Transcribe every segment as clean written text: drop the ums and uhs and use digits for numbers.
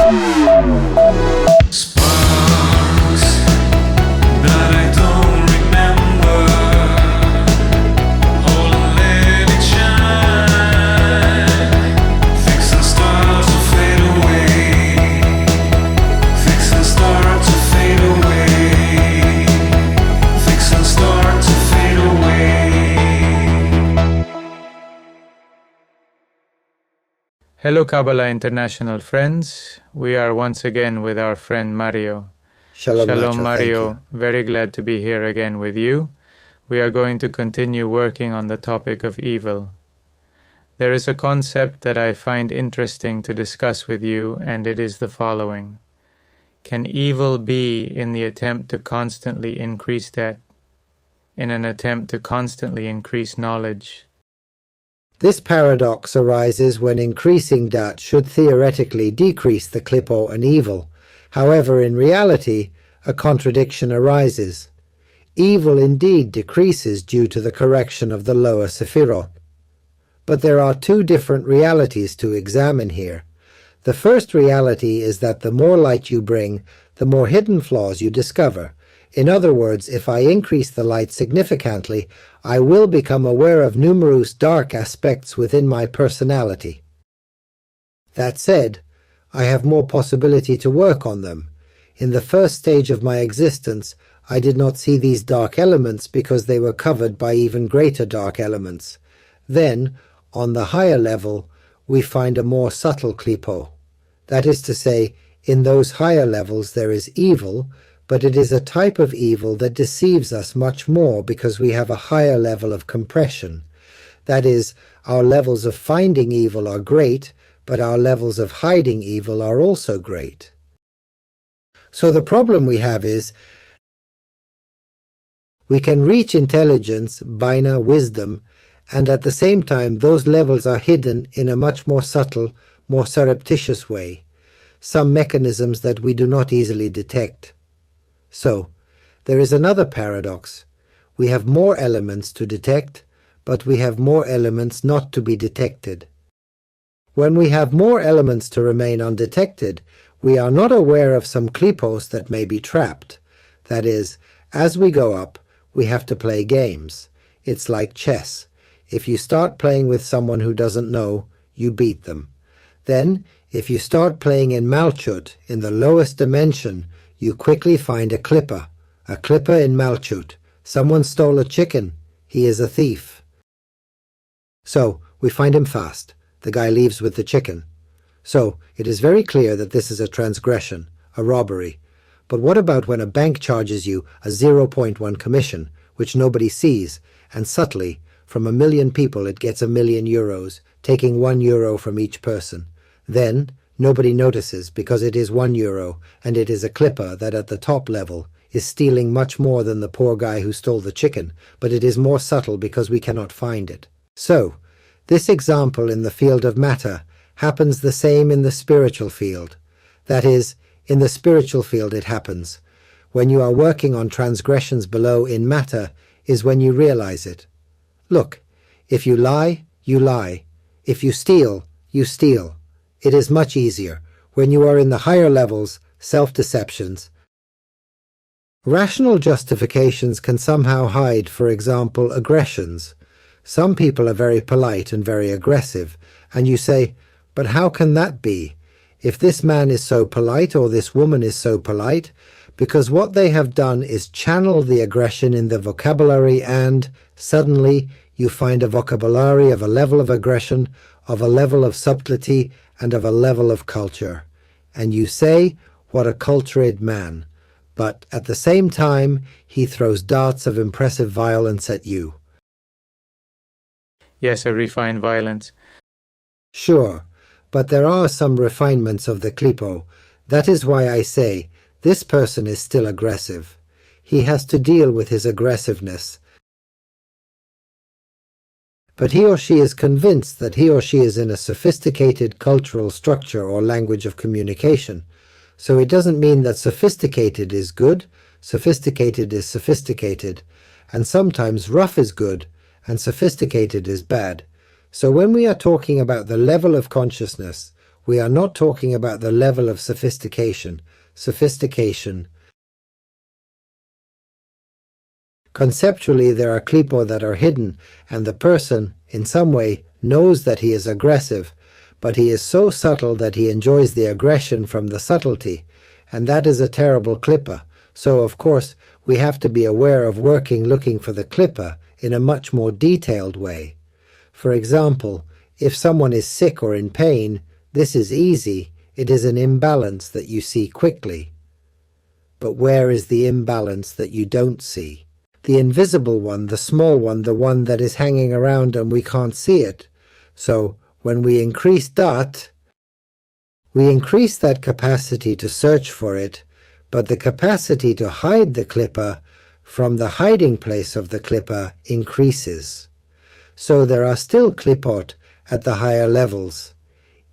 Sparks that I don't remember. Hold and let it shine. Fix and start to fade away. Fix and start to fade away. Fix and start to fade away. Hello Kabala International friends, we are once again with our friend Mario. Shalom, Nacho, Mario, very glad to be here again with you. We are going to continue working on the topic of evil. There is a concept that I find interesting to discuss with you, and it is the following. Can evil be in the attempt to constantly increase debt, in an attempt to constantly increase knowledge? This paradox arises when increasing debt should theoretically decrease the klipo and evil. However, in reality, a contradiction arises. Evil indeed decreases due to the correction of the lower sephirot. But there are two different realities to examine here. The first reality is that the more light you bring, the more hidden flaws you discover. In other words, if I increase the light significantly, I will become aware of numerous dark aspects within my personality. That said, I have more possibility to work on them. In the first stage of my existence, I did not see these dark elements because they were covered by even greater dark elements. Then, on the higher level, we find a more subtle klipo. That is to say, in those higher levels there is evil, but it is a type of evil that deceives us much more because we have a higher level of compression. That is, our levels of finding evil are great, but our levels of hiding evil are also great. So the problem we have is, we can reach intelligence, bina, wisdom, and at the same time those levels are hidden in a much more subtle, more surreptitious way, some mechanisms that we do not easily detect. So, there is another paradox. We have more elements to detect, but we have more elements not to be detected. When we have more elements to remain undetected, we are not aware of some klipos that may be trapped. That is, as we go up, we have to play games. It's like chess. If you start playing with someone who doesn't know, you beat them. Then, if you start playing in Malchut, in the lowest dimension, you quickly find a klippa in Malchut. Someone stole a chicken. He is a thief. So, we find him fast. The guy leaves with the chicken. So, it is very clear that this is a transgression, a robbery. But what about when a bank charges you a 0.1 commission, which nobody sees, and subtly, from 1 million people it gets €1,000,000, taking €1 from each person. Then, nobody notices because it is €1, and it is a klippa that at the top level is stealing much more than the poor guy who stole the chicken, but it is more subtle because we cannot find it. So, this example in the field of matter happens the same in the spiritual field. That is, in the spiritual field it happens. When you are working on transgressions below in matter is when you realize it. Look, if you lie, you lie. If you steal, you steal. It is much easier. When you are in the higher levels, self-deceptions. Rational justifications can somehow hide, for example, aggressions. Some people are very polite and very aggressive, and you say, but how can that be? If this man is so polite or this woman is so polite, because what they have done is channel the aggression in the vocabulary and, suddenly, you find a vocabulary of a level of aggression, of a level of subtlety, and of a level of culture. And you say, what a cultured man. But at the same time, he throws darts of impressive violence at you. Yes, a refined violence. Sure, but there are some refinements of the klipo. That is why I say, this person is still aggressive. He has to deal with his aggressiveness. But he or she is convinced that he or she is in a sophisticated cultural structure or language of communication. So it doesn't mean that sophisticated is good, sophisticated is sophisticated, and sometimes rough is good, and sophisticated is bad. So when we are talking about the level of consciousness, We are not talking about the level of sophistication. Conceptually, there are klipo that are hidden, and the person, in some way, knows that he is aggressive, but he is so subtle that he enjoys the aggression from the subtlety, and that is a terrible klippa. So, of course, we have to be aware of looking for the klippa in a much more detailed way. For example, if someone is sick or in pain, this is easy. It is an imbalance that you see quickly. But where is the imbalance that you don't see? The invisible one, the small one, the one that is hanging around and we can't see it. So, when we increase that, we increase that capacity to search for it, but the capacity to hide the klippa from the hiding place of the klippa increases. So there are still klipot at the higher levels.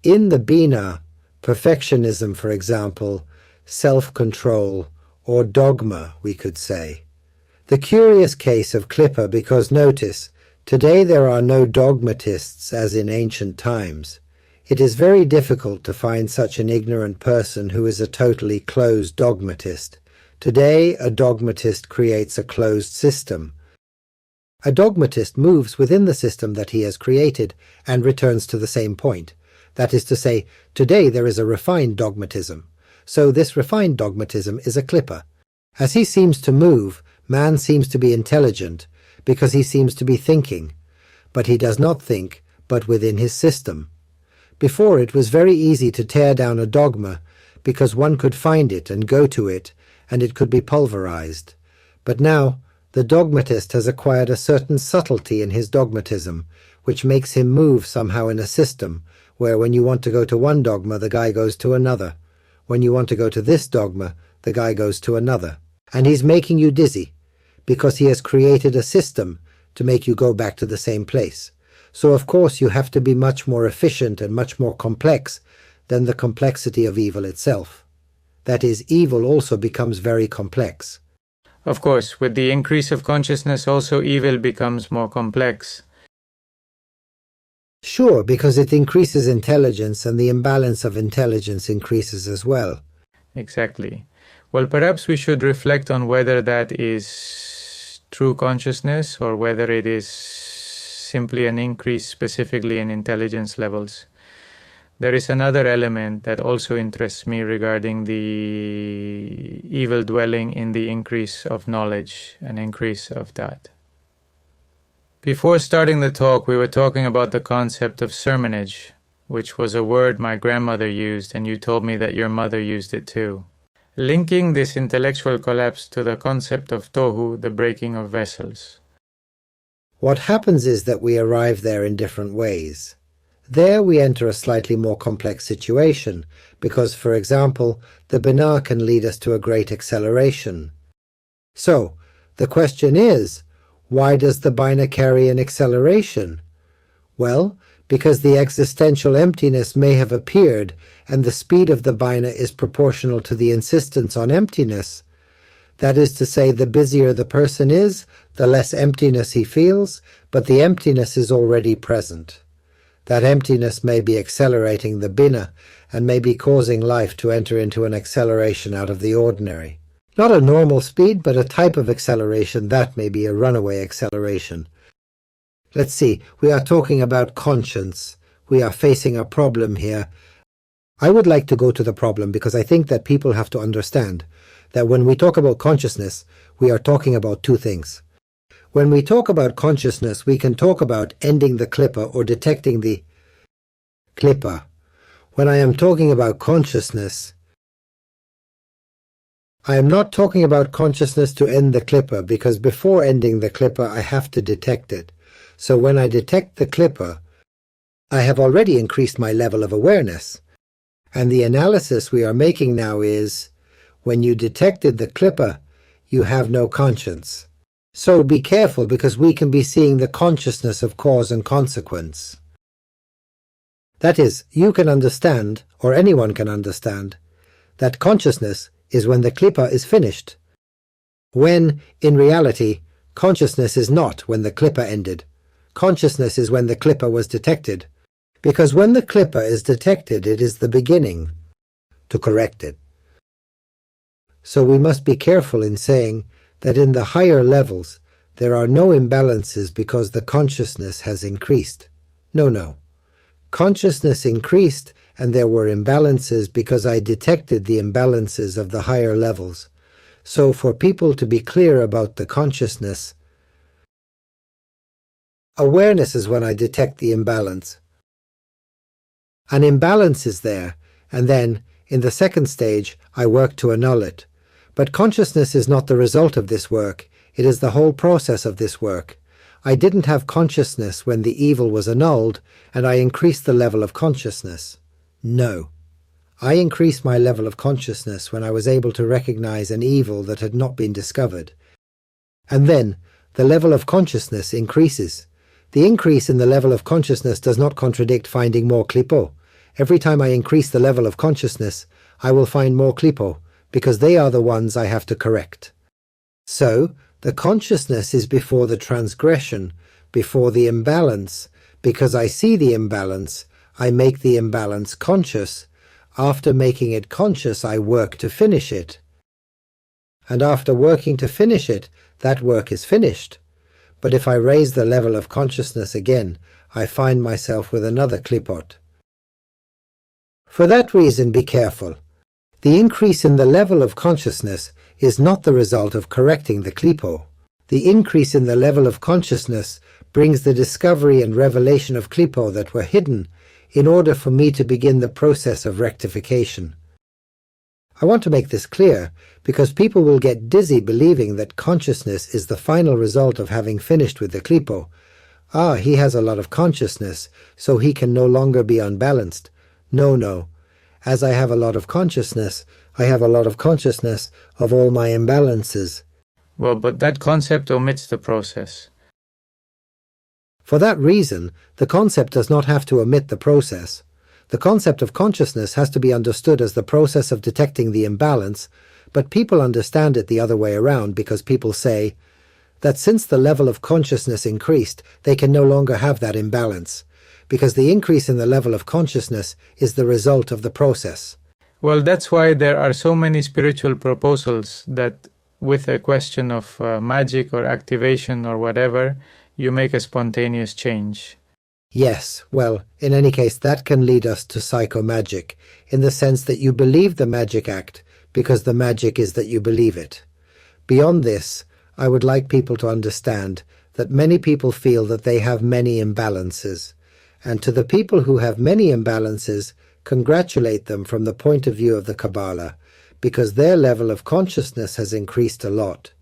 In the bina, perfectionism, for example, self-control, or dogma, we could say. The curious case of klippa, because notice, today there are no dogmatists as in ancient times. It is very difficult to find such an ignorant person who is a totally closed dogmatist. Today, a dogmatist creates a closed system. A dogmatist moves within the system that he has created and returns to the same point. That is to say, today there is a refined dogmatism. So this refined dogmatism is a klippa. As he seems to move, man seems to be intelligent, because he seems to be thinking. But he does not think, but within his system. Before it was very easy to tear down a dogma, because one could find it and go to it, and it could be pulverized. But now, the dogmatist has acquired a certain subtlety in his dogmatism, which makes him move somehow in a system, where when you want to go to one dogma, the guy goes to another. When you want to go to this dogma, the guy goes to another. And he's making you dizzy, because he has created a system to make you go back to the same place. So of course you have to be much more efficient and much more complex than the complexity of evil itself. That is, evil also becomes very complex. Of course, with the increase of consciousness also evil becomes more complex. Sure, because it increases intelligence and the imbalance of intelligence increases as well. Exactly. Well, perhaps we should reflect on whether that is true consciousness or whether it is simply an increase specifically in intelligence levels. There is another element that also interests me regarding the evil dwelling in the increase of knowledge, an increase of that. Before starting the talk, we were talking about the concept of sermonage, which was a word my grandmother used, and you told me that your mother used it too. Linking this intellectual collapse to the concept of tohu, the breaking of vessels. What happens is that we arrive there in different ways. There we enter a slightly more complex situation, because, for example, the binah can lead us to a great acceleration. So, the question is, why does the binah carry an acceleration? Well, because the existential emptiness may have appeared, and the speed of the binah is proportional to the insistence on emptiness. That is to say, the busier the person is, the less emptiness he feels, but the emptiness is already present. That emptiness may be accelerating the binah and may be causing life to enter into an acceleration out of the ordinary. Not a normal speed, but a type of acceleration that may be a runaway acceleration. Let's see, we are talking about conscience. We are facing a problem here. I would like to go to the problem because I think that people have to understand that when we talk about consciousness, we are talking about two things. When we talk about consciousness, we can talk about ending the klippa or detecting the klippa. When I am talking about consciousness, I am not talking about consciousness to end the klippa, because before ending the klippa, I have to detect it. So when I detect the klippa, I have already increased my level of awareness. And the analysis we are making now is, when you detected the klippa, you have no conscience. So be careful, because we can be seeing the consciousness of cause and consequence. That is, you can understand, or anyone can understand, that consciousness is when the klippa is finished. When, in reality, consciousness is not when the klippa ended. Consciousness is when the klippa was detected. Because when the clipper is detected, it is the beginning to correct it. So we must be careful in saying that in the higher levels there are no imbalances because the consciousness has increased. No. Consciousness increased and there were imbalances because I detected the imbalances of the higher levels. So for people to be clear about the consciousness, awareness is when I detect the imbalance. An imbalance is there, and then, in the second stage, I work to annul it. But consciousness is not the result of this work, it is the whole process of this work. I didn't have consciousness when the evil was annulled, and I increased the level of consciousness. No. I increased my level of consciousness when I was able to recognize an evil that had not been discovered. And then, the level of consciousness increases. The increase in the level of consciousness does not contradict finding more klipo. Every time I increase the level of consciousness, I will find more klipo, because they are the ones I have to correct. So, the consciousness is before the transgression, before the imbalance. Because I see the imbalance, I make the imbalance conscious. After making it conscious, I work to finish it. And after working to finish it, that work is finished. But if I raise the level of consciousness again, I find myself with another klipot. For that reason, be careful. The increase in the level of consciousness is not the result of correcting the klipo. The increase in the level of consciousness brings the discovery and revelation of klipo that were hidden in order for me to begin the process of rectification. I want to make this clear because people will get dizzy believing that consciousness is the final result of having finished with the klipo. He has a lot of consciousness, so he can no longer be unbalanced. No. As I have a lot of consciousness, I have a lot of consciousness of all my imbalances. Well, but that concept omits the process. For that reason, the concept does not have to omit the process. The concept of consciousness has to be understood as the process of detecting the imbalance, but people understand it the other way around because people say that since the level of consciousness increased, they can no longer have that imbalance, because the increase in the level of consciousness is the result of the process. Well, that's why there are so many spiritual proposals that with a question of magic or activation or whatever, you make a spontaneous change. Yes, well, in any case, that can lead us to psychomagic, in the sense that you believe the magic act because the magic is that you believe it. Beyond this, I would like people to understand that many people feel that they have many imbalances, and to the people who have many imbalances, congratulate them from the point of view of the Kabbalah, because their level of consciousness has increased a lot.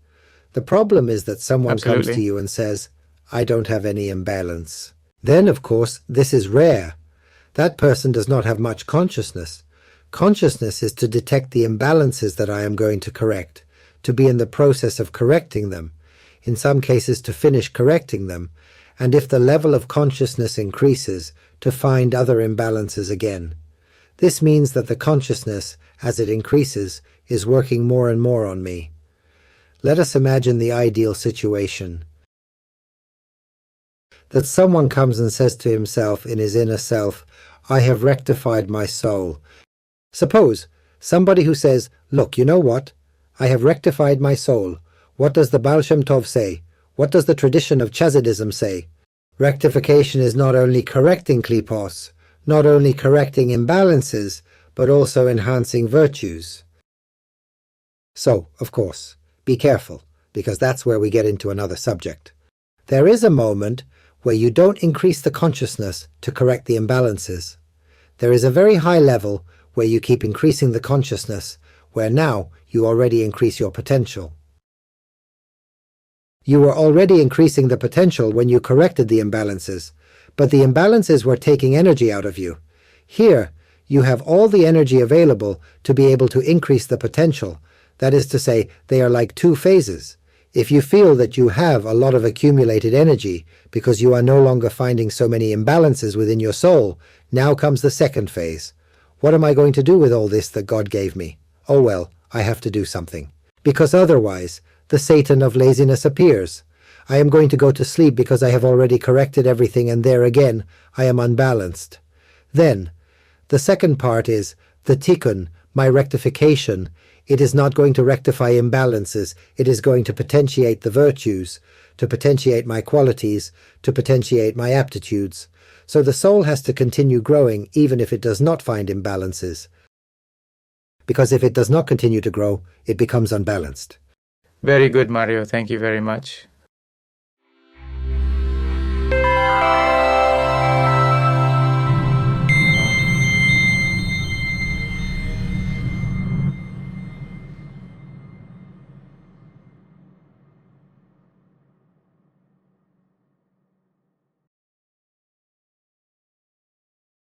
The problem is that someone comes to you and says, I don't have any imbalance. Then, of course, this is rare. That person does not have much consciousness. Consciousness is to detect the imbalances that I am going to correct, to be in the process of correcting them, in some cases to finish correcting them, and if the level of consciousness increases, to find other imbalances again. This means that the consciousness, as it increases, is working more and more on me. Let us imagine the ideal situation. That someone comes and says to himself in his inner self, I have rectified my soul. Suppose somebody who says, look, you know what? I have rectified my soul. What does the Baal Shem Tov say? What does the tradition of Chassidism say? Rectification is not only correcting klipos, not only correcting imbalances, but also enhancing virtues. So, of course, be careful, because that's where we get into another subject. There is a moment where you don't increase the consciousness to correct the imbalances. There is a very high level where you keep increasing the consciousness, where now you already increase your potential. You were already increasing the potential when you corrected the imbalances, but the imbalances were taking energy out of you. Here, you have all the energy available to be able to increase the potential. That is to say, they are like two phases. If you feel that you have a lot of accumulated energy because you are no longer finding so many imbalances within your soul, now comes the second phase. What am I going to do with all this that God gave me? Oh well, I have to do something. Because otherwise, the Satan of laziness appears. I am going to go to sleep because I have already corrected everything, and there again, I am unbalanced. Then, the second part is the tikkun, my rectification. It is not going to rectify imbalances. It is going to potentiate the virtues, to potentiate my qualities, to potentiate my aptitudes. So the soul has to continue growing even if it does not find imbalances. Because if it does not continue to grow, it becomes unbalanced. Very good, Mario. Thank you very much.